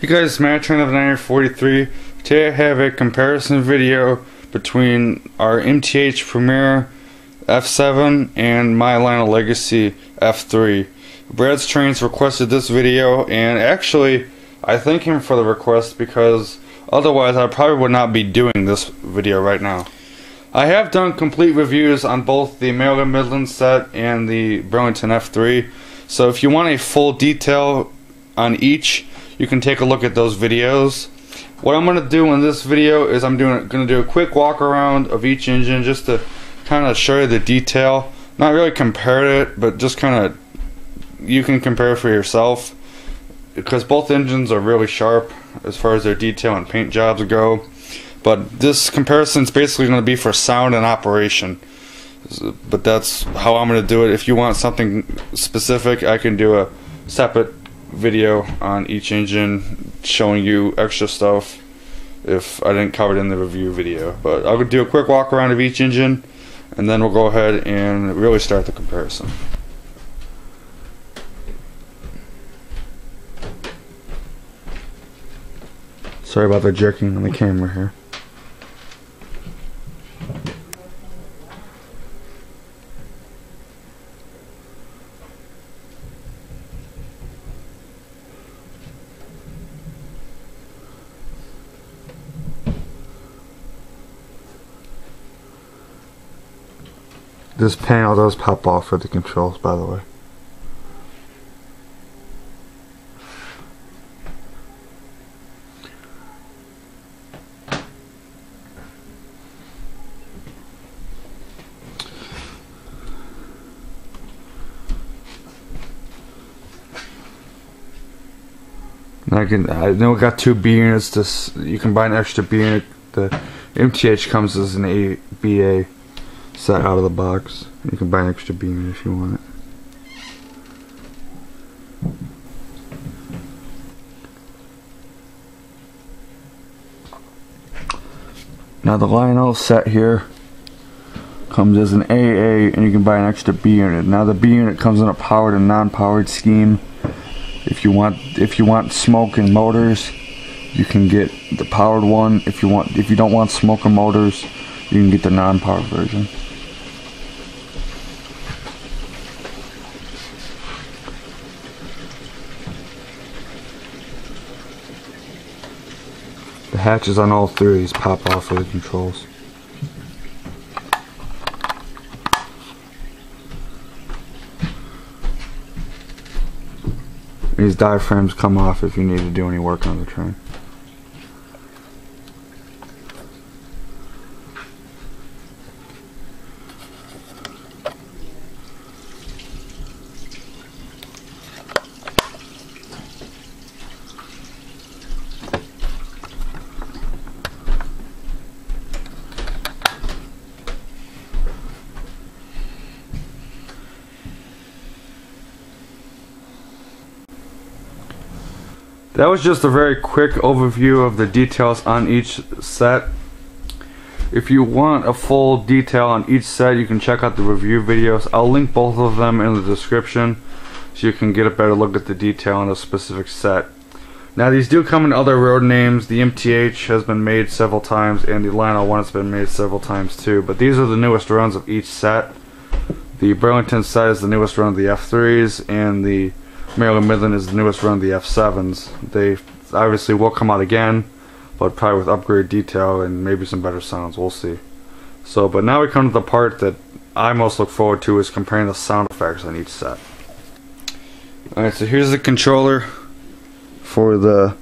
Hey guys, Matt Train of 943. Today I have a comparison video between our MTH Premier F-7 and my Lionel Legacy F-3. Brad's Trains requested this video, and actually I thank him for the request because otherwise I probably would not be doing this video right now. I have done complete reviews on both the Maryland Midland set and the Burlington F-3, so if you want a full detail on each, you can take a look at those videos. What I'm going to do in this video is I'm going to do a quick walk around of each engine just to kind of show you the detail. Not really compare it, but just kind of, you can compare for yourself, because both engines are really sharp as far as their detail and paint jobs go. But this comparison is basically going to be for sound and operation. But that's how I'm going to do it. If you want something specific, I can do a separate video on each engine showing you extra stuff if I didn't cover it in the review video. But I'll do a quick walk around of each engine and then we'll go ahead and really start the comparison. Sorry about the jerking on the camera here. This panel does pop off for the controls, by the way. I know we got two B units. You can buy an extra B unit. The MTH comes as an ABA set out of the box. You can buy an extra B unit if you want it. Now the Lionel set here comes as an AA, and you can buy an extra B unit. Now the B unit comes in a powered and non-powered scheme. If you want smoke and motors, you can get the powered one. If you don't want smoke and motors, you can get the non-powered version. The hatches on all three of these pop off for the controls. These diaphragms come off if you need to do any work on the train. That was just a very quick overview of the details on each set. If you want a full detail on each set, you can check out the review videos. I'll link both of them in the description so you can get a better look at the detail on a specific set. Now these do come in other road names. The MTH has been made several times and the Lionel one has been made several times too, but these are the newest runs of each set. The Burlington set is the newest run of the F-3s, and the Maryland Midland is the newest run of the F-7s. They obviously will come out again, but probably with upgraded detail and maybe some better sounds. We'll see. So, but now we come to the part that I most look forward to, is comparing the sound effects on each set. Alright, so here's the controller for the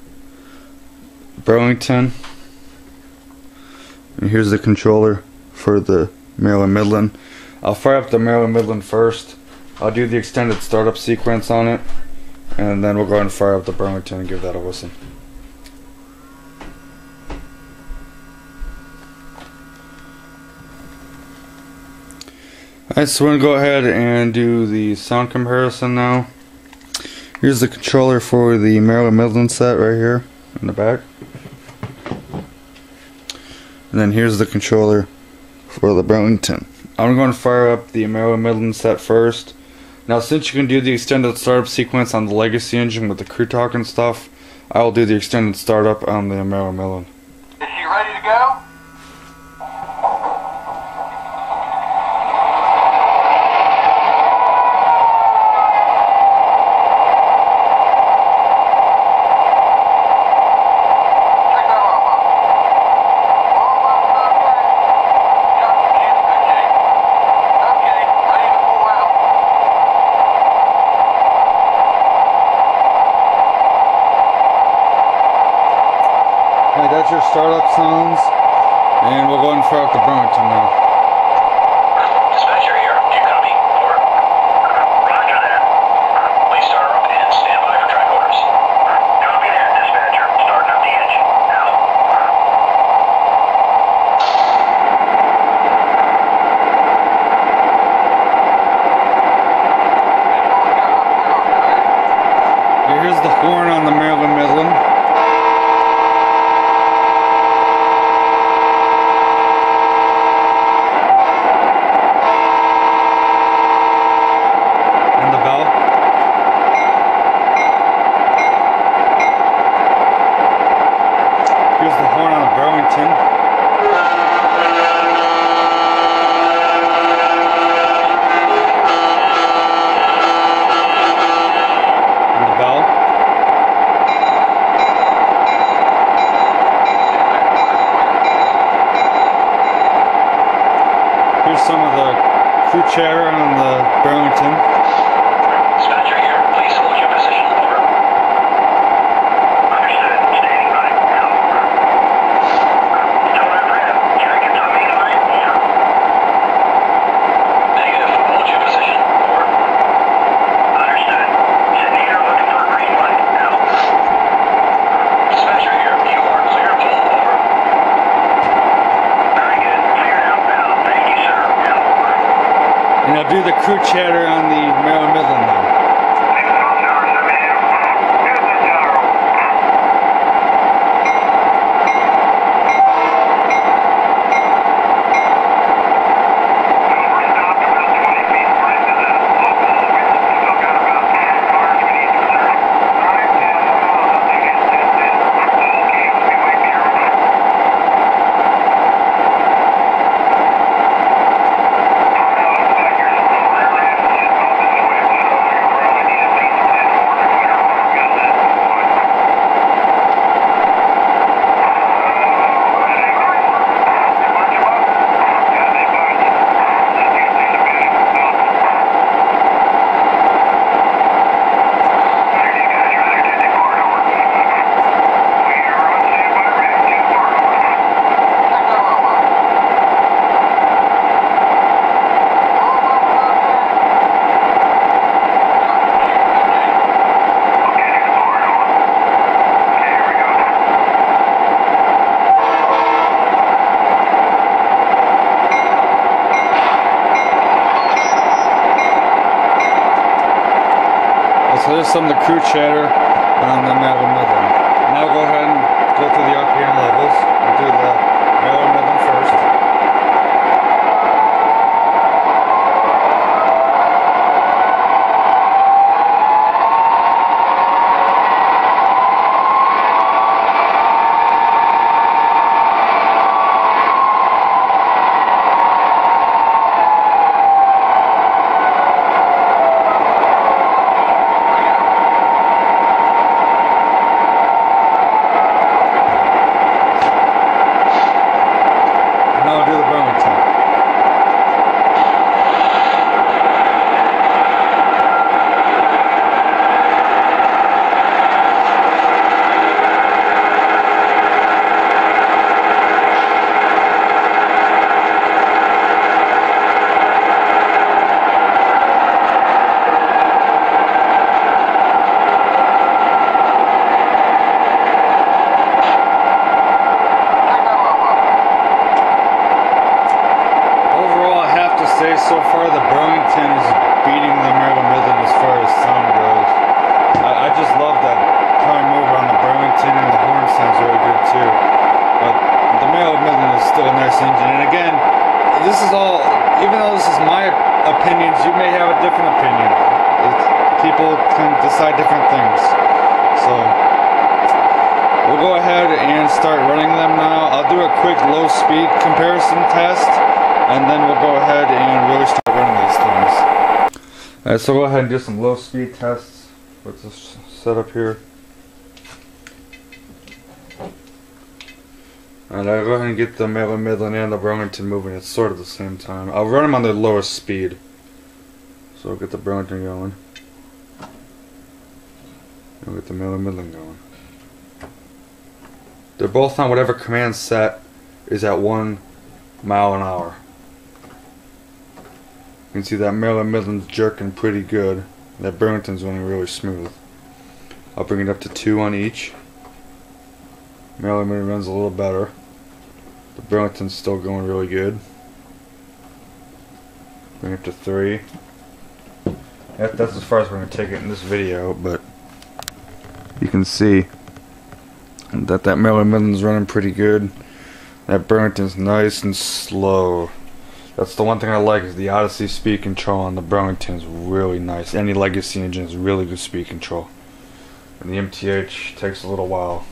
Burlington, and here's the controller for the Maryland Midland. I'll fire up the Maryland Midland first. I'll do the extended startup sequence on it, and then we'll go ahead and fire up the Burlington and give that a listen. Alright, so we're going to go ahead and do the sound comparison now. Here's the controller for the Maryland Midland set right here in the back. And then here's the controller for the Burlington. I'm going to fire up the Maryland Midland set first. Now, since you can do the extended startup sequence on the Legacy engine with the crew talk and stuff, I will do the extended startup on the Maryland Midland. Is she ready to go? Alright, that's your startup sounds, and we'll go ahead and fire up the Burlington now. Dispatcher here, do you copy? Over. Roger that. Please start her up and stand by for track orders. Copy that, dispatcher. Starting up the engine. Now. Here's the horn on the Maryland Midland. Here's the horn on the Burlington. And the bell. Here's some of the crew chatter on the Burlington. Dispatcher here, please hold your position. Over. Understood. Standing by. Now. Tell that rep. Can I get to the main line? Over. Negative. Hold your position. Over. Understood. Sitting here looking for a green light. Now. Dispatcher here, you are clear to pull. Over. Very good. Clear outbound. Thank you, sir. Now. And I'll do the crew chatter on the Maryland Midland now. So there's some of the crew chatter on the Maryland Midland. Now go ahead and go through the RPM levels. We'll do the Maryland Midland first. So far, the Burlington is beating the Maryland Midland as far as sound goes. I just love that prime mover on the Burlington, and the horn sounds really good too. But the Maryland Midland is still a nice engine. And again, this is all, even though this is my opinions, you may have a different opinion. People can decide different things. So we'll go ahead and start running them now. I'll do a quick low speed comparison test, and then we'll go ahead and really start running these things. Alright, so go ahead and do some low speed tests with this setup here. Alright, I'll go ahead and get the Maryland Midland and the Burlington moving at sort of the same time. I'll run them on the lowest speed. So we'll get the Burlington going. And we'll get the Maryland Midland going. They're both on whatever command set is at 1 mile an hour. You can see that Maryland Midland's jerking pretty good. That Burlington's running really smooth. I'll bring it up to 2 on each. Maryland Midland runs a little better. The Burlington's still going really good. Bring it to 3. That's as far as we're going to take it in this video, but you can see that Maryland Midland's running pretty good. That Burlington's nice and slow. That's the one thing I like, is the Odyssey speed control on the Burlington's really nice. Any legacy engine is really good speed control. And the MTH takes a little while,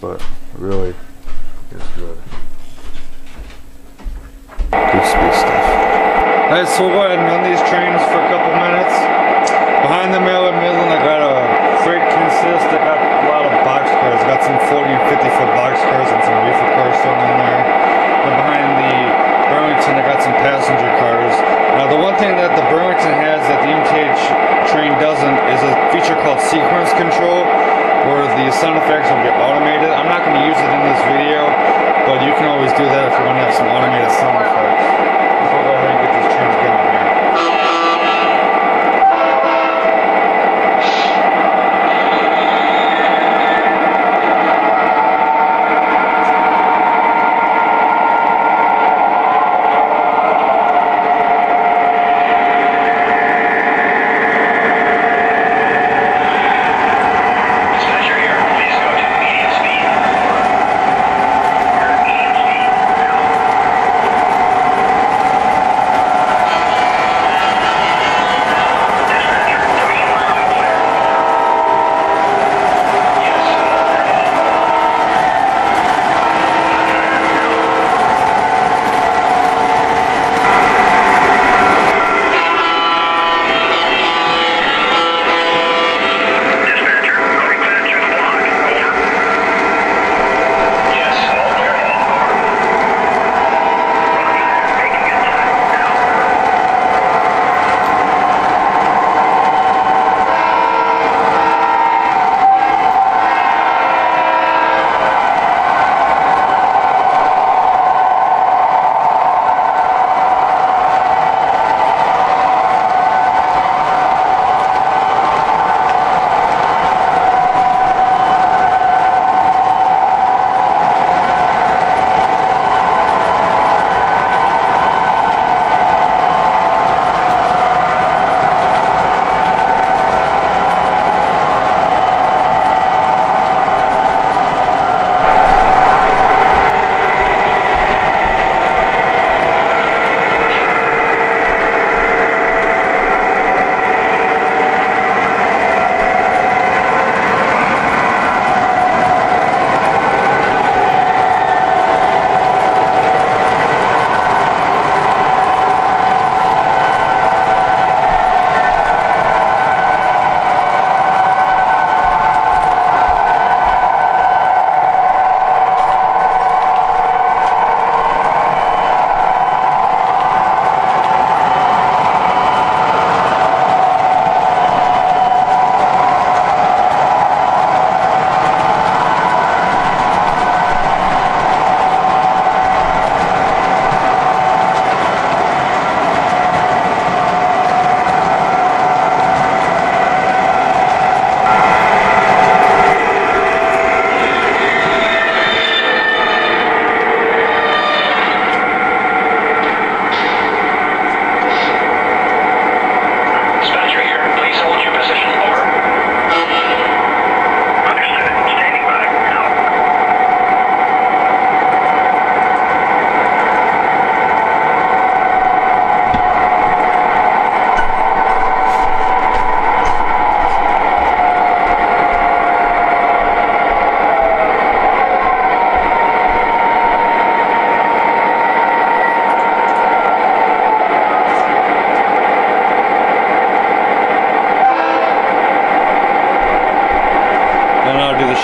but really is good. Good speed stuff. Alright, so we'll go ahead and run these trains for a couple minutes. Behind the Maryland Midland, I got a freight consist. I got a lot of box cars. I got some 40 and 50 foot box cars and some reefer cars thrown in there. And behind the Burlington, I got some passenger cars. Now, the one thing that the Burlington has that the MTH train doesn't is a feature called sequence control, where the sound effects will get automated. I'm not going to use it in this video, but you can always do that if you want to have some automated sound effects. So we'll go ahead and get these trains going here.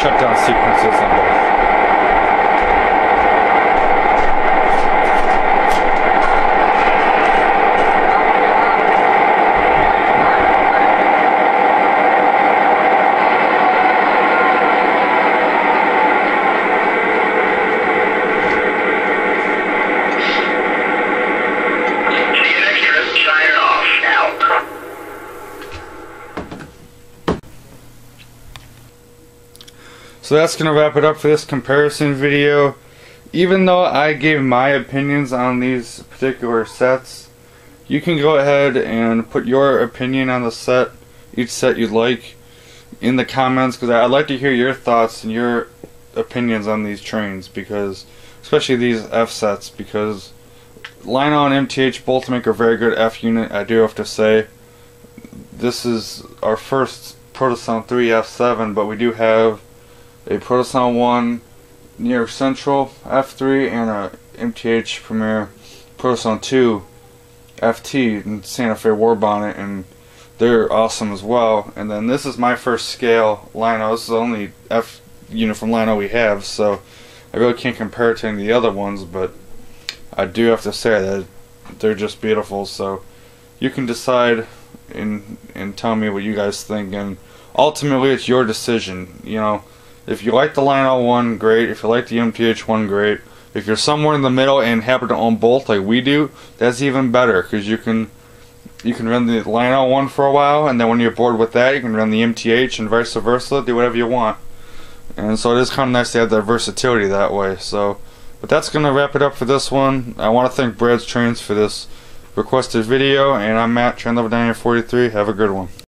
shutdown sequences on both. So that's going to wrap it up for this comparison video. Even though I gave my opinions on these particular sets, you can go ahead and put your opinion on the set, each set you'd like, in the comments, because I'd like to hear your thoughts and your opinions on these trains, because especially these F sets, because Lionel and MTH both make a very good F unit, I do have to say. This is our first ProtoSound 3 F-7, but we do have a ProtoSound 1 near Central F-3 and a MTH Premier ProtoSound 2 FT in Santa Fe War Bonnet, and they're awesome as well. And then this is my first scale Lionel. This is the only F unit from Lionel we have, so I really can't compare it to any of the other ones, but I do have to say that they're just beautiful. So you can decide and tell me what you guys think, and ultimately it's your decision. You know, if you like the Lionel one, great. If you like the MTH one, great. If you're somewhere in the middle and happen to own both like we do, that's even better, because you can run the Lionel one for a while, and then when you're bored with that, you can run the MTH, and vice versa. Do whatever you want. And so it is kind of nice to have that versatility that way. So, but that's going to wrap it up for this one. I want to thank Brad's Trains for this requested video, and I'm Matt, Train Lover 943. Have a good one.